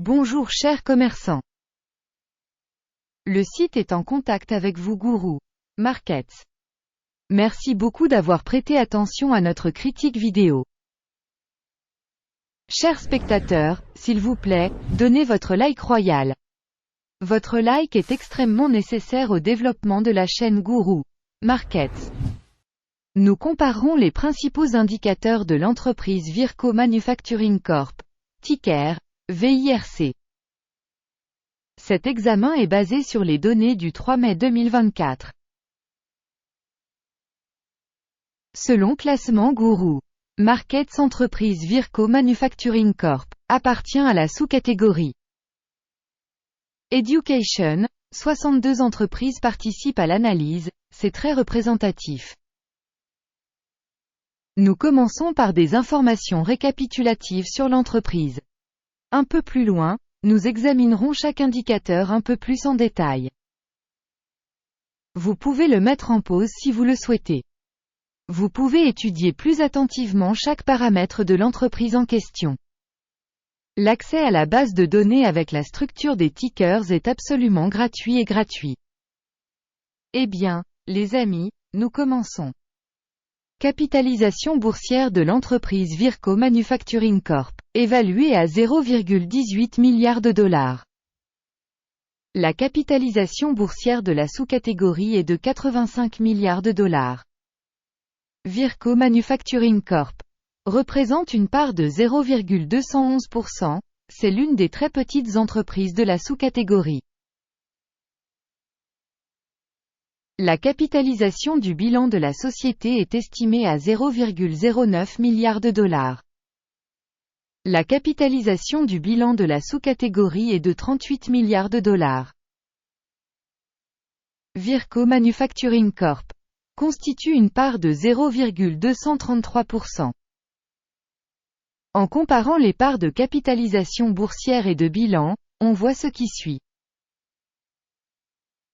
Bonjour chers commerçants. Le site est en contact avec vous Guru Markets. Merci beaucoup d'avoir prêté attention à notre critique vidéo. Chers spectateurs, s'il vous plaît, donnez votre like royal. Votre like est extrêmement nécessaire au développement de la chaîne Guru Markets. Nous comparerons les principaux indicateurs de l'entreprise Virco Manufacturing Corp. Ticker VIRC. Cet examen est basé sur les données du 3 mai 2024. Selon classement Guru Markets, entreprise Virco Manufacturing Corp. appartient à la sous-catégorie Education. 62 entreprises participent à l'analyse, c'est très représentatif. Nous commençons par des informations récapitulatives sur l'entreprise. Un peu plus loin, nous examinerons chaque indicateur un peu plus en détail. Vous pouvez le mettre en pause si vous le souhaitez. Vous pouvez étudier plus attentivement chaque paramètre de l'entreprise en question. L'accès à la base de données avec la structure des tickers est absolument gratuit et gratuit. Eh bien, les amis, nous commençons. Capitalisation boursière de l'entreprise Virco Manufacturing Corp. Évaluée à 0,18 milliards de dollars. La capitalisation boursière de la sous-catégorie est de 85 milliards de dollars. Virco Manufacturing Corp. représente une part de 0,211%, c'est l'une des très petites entreprises de la sous-catégorie. La capitalisation du bilan de la société est estimée à 0,09 milliards de dollars. La capitalisation du bilan de la sous-catégorie est de 38 milliards de dollars. Virco Manufacturing Corp. constitue une part de 0,233%. En comparant les parts de capitalisation boursière et de bilan, on voit ce qui suit.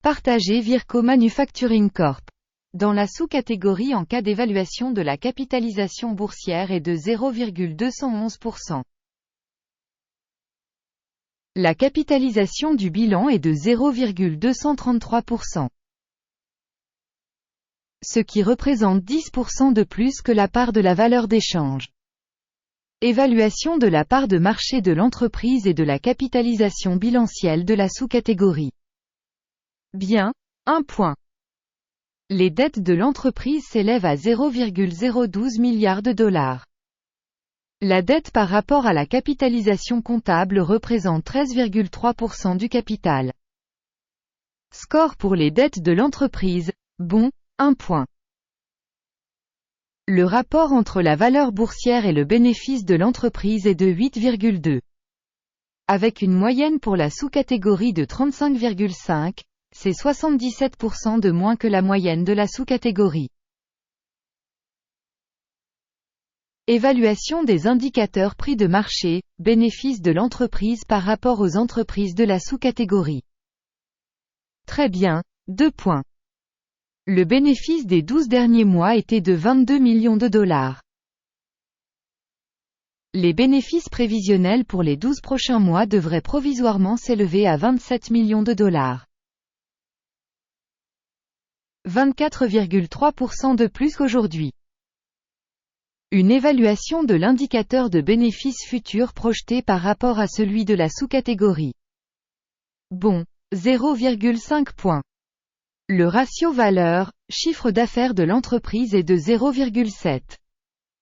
Partagé Virco Manufacturing Corp. Dans la sous-catégorie en cas d'évaluation de la capitalisation boursière est de 0,211%. La capitalisation du bilan est de 0,233%. Ce qui représente 10% de plus que la part de la valeur d'échange. Évaluation de la part de marché de l'entreprise et de la capitalisation bilancielle de la sous-catégorie. Bien, 1 point. Les dettes de l'entreprise s'élèvent à 0,012 milliards de dollars. La dette par rapport à la capitalisation comptable représente 13,3% du capital. Score pour les dettes de l'entreprise, bon, 1 point. Le rapport entre la valeur boursière et le bénéfice de l'entreprise est de 8,2. Avec une moyenne pour la sous-catégorie de 35,5, c'est 77% de moins que la moyenne de la sous-catégorie. Évaluation des indicateurs prix de marché, bénéfice de l'entreprise par rapport aux entreprises de la sous-catégorie. Très bien, 2 points. Le bénéfice des 12 derniers mois était de 22 millions de dollars. Les bénéfices prévisionnels pour les 12 prochains mois devraient provisoirement s'élever à 27 millions de dollars. 24,3% de plus qu'aujourd'hui. Une évaluation de l'indicateur de bénéfices futurs projeté par rapport à celui de la sous-catégorie. Bon, 0,5 points. Le ratio valeur-chiffre d'affaires de l'entreprise est de 0,7.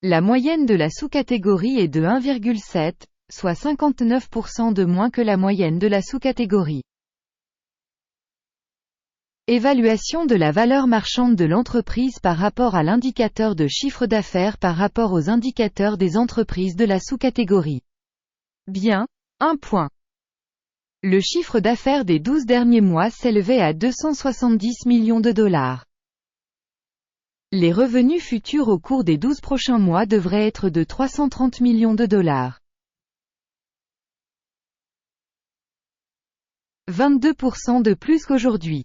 La moyenne de la sous-catégorie est de 1,7, soit 59% de moins que la moyenne de la sous-catégorie. Évaluation de la valeur marchande de l'entreprise par rapport à l'indicateur de chiffre d'affaires par rapport aux indicateurs des entreprises de la sous-catégorie. Bien, 1 point. Le chiffre d'affaires des 12 derniers mois s'élevait à 270 millions de dollars. Les revenus futurs au cours des 12 prochains mois devraient être de 330 millions de dollars. 22% de plus qu'aujourd'hui.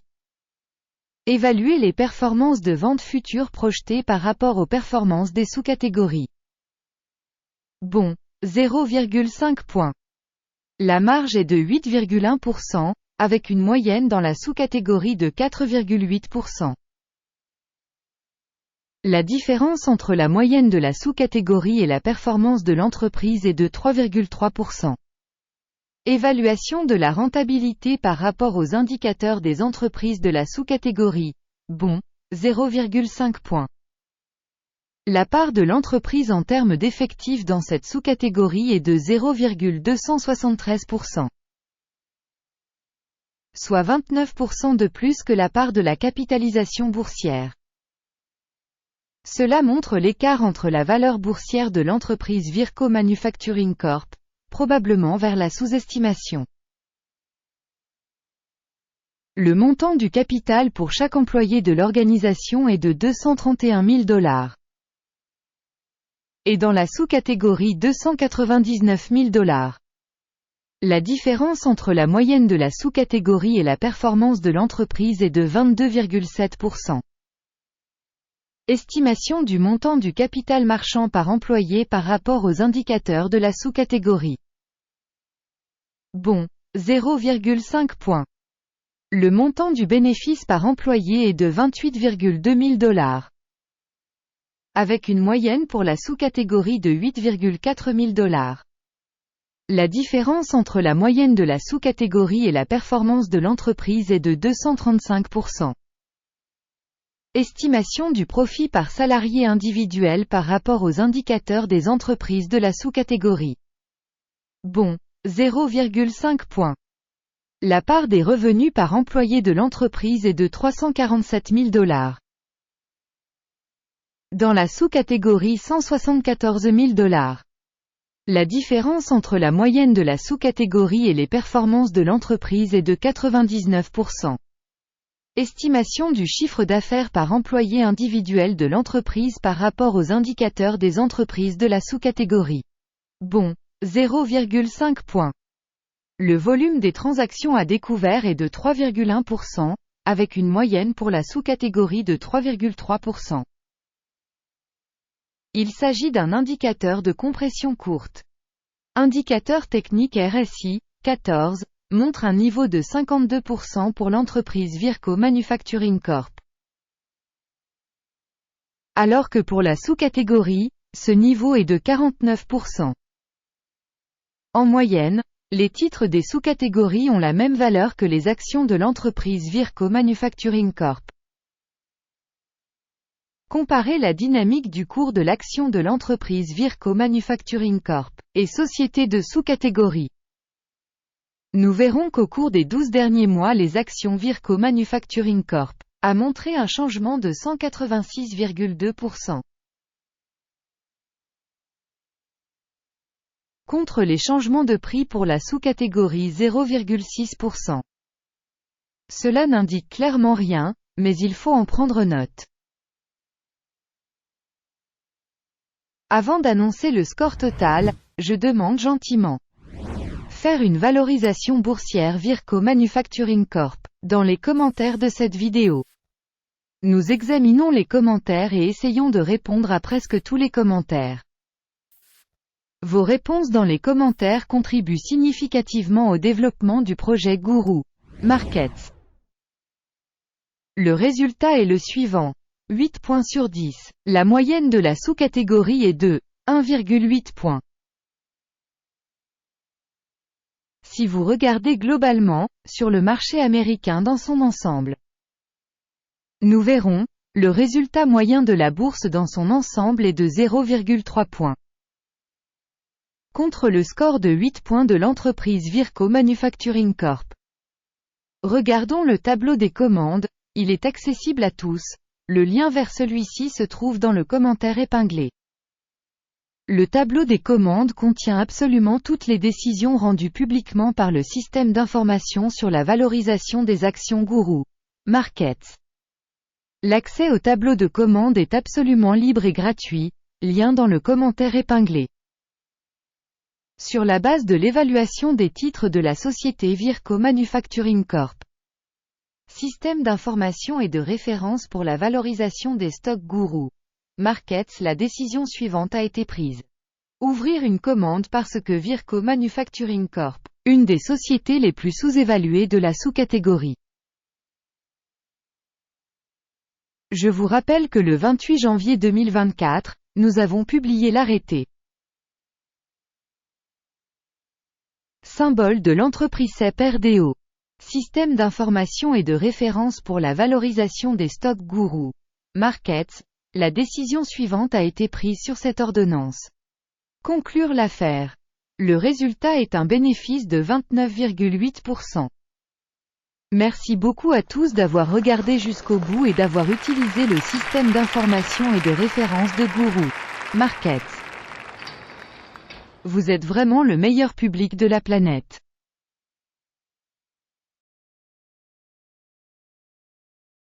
Évaluer les performances de vente futures projetées par rapport aux performances des sous-catégories. Bon, 0,5 points. La marge est de 8,1%, avec une moyenne dans la sous-catégorie de 4,8%. La différence entre la moyenne de la sous-catégorie et la performance de l'entreprise est de 3,3%. Évaluation de la rentabilité par rapport aux indicateurs des entreprises de la sous-catégorie. Bon, 0,5 points. La part de l'entreprise en termes d'effectifs dans cette sous-catégorie est de 0,273%. Soit 29% de plus que la part de la capitalisation boursière. Cela montre l'écart entre la valeur boursière de l'entreprise Virco Manufacturing Corp., probablement vers la sous-estimation. Le montant du capital pour chaque employé de l'organisation est de $231 000. Et dans la sous-catégorie $299 000. La différence entre la moyenne de la sous-catégorie et la performance de l'entreprise est de 22,7%. Estimation du montant du capital marchand par employé par rapport aux indicateurs de la sous-catégorie. Bon, 0,5 points. Le montant du bénéfice par employé est de $28,2 000. Avec une moyenne pour la sous-catégorie de $8,4 000. La différence entre la moyenne de la sous-catégorie et la performance de l'entreprise est de 235%. Estimation du profit par salarié individuel par rapport aux indicateurs des entreprises de la sous-catégorie. Bon, 0,5 points. La part des revenus par employé de l'entreprise est de $347 000. Dans la sous-catégorie $174 000. La différence entre la moyenne de la sous-catégorie et les performances de l'entreprise est de 99%. Estimation du chiffre d'affaires par employé individuel de l'entreprise par rapport aux indicateurs des entreprises de la sous-catégorie. Bon, 0,5 points. Le volume des transactions à découvert est de 3,1%, avec une moyenne pour la sous-catégorie de 3,3%. Il s'agit d'un indicateur de compression courte. Indicateur technique RSI, 14, montre un niveau de 52% pour l'entreprise Virco Manufacturing Corp. Alors que pour la sous-catégorie, ce niveau est de 49%. En moyenne, les titres des sous-catégories ont la même valeur que les actions de l'entreprise Virco Manufacturing Corp. Comparez la dynamique du cours de l'action de l'entreprise Virco Manufacturing Corp. Et sociétés de sous-catégorie. Nous verrons qu'au cours des 12 derniers mois les actions Virco Manufacturing Corp. a montré un changement de 186,2%. Contre les changements de prix pour la sous-catégorie 0,6%. Cela n'indique clairement rien, mais il faut en prendre note. Avant d'annoncer le score total, je demande gentiment. Faire une valorisation boursière Virco Manufacturing Corp. Dans les commentaires de cette vidéo. Nous examinons les commentaires et essayons de répondre à presque tous les commentaires. Vos réponses dans les commentaires contribuent significativement au développement du projet Guru Markets. Le résultat est le suivant. 8 points sur 10. La moyenne de la sous-catégorie est de 1,8 points. Si vous regardez globalement, sur le marché américain dans son ensemble, nous verrons, le résultat moyen de la bourse dans son ensemble est de 0,3 points. Contre le score de 8 points de l'entreprise Virco Manufacturing Corp. Regardons le tableau des commandes, il est accessible à tous. Le lien vers celui-ci se trouve dans le commentaire épinglé. Le tableau des commandes contient absolument toutes les décisions rendues publiquement par le système d'information sur la valorisation des actions Guru Markets. L'accès au tableau de commandes est absolument libre et gratuit, lien dans le commentaire épinglé. Sur la base de l'évaluation des titres de la société Virco Manufacturing Corp. Système d'information et de référence pour la valorisation des stocks Guru Markets. La décision suivante a été prise. Ouvrir une commande parce que Virco Manufacturing Corp. Une des sociétés les plus sous-évaluées de la sous-catégorie. Je vous rappelle que le 28 janvier 2024, nous avons publié l'arrêté. Symbole de l'entreprise CEP RDO. Système d'information et de référence pour la valorisation des stocks Guru Markets. La décision suivante a été prise sur cette ordonnance. Conclure l'affaire. Le résultat est un bénéfice de 29,8%. Merci beaucoup à tous d'avoir regardé jusqu'au bout et d'avoir utilisé le système d'information et de référence de Guru Markets. Vous êtes vraiment le meilleur public de la planète.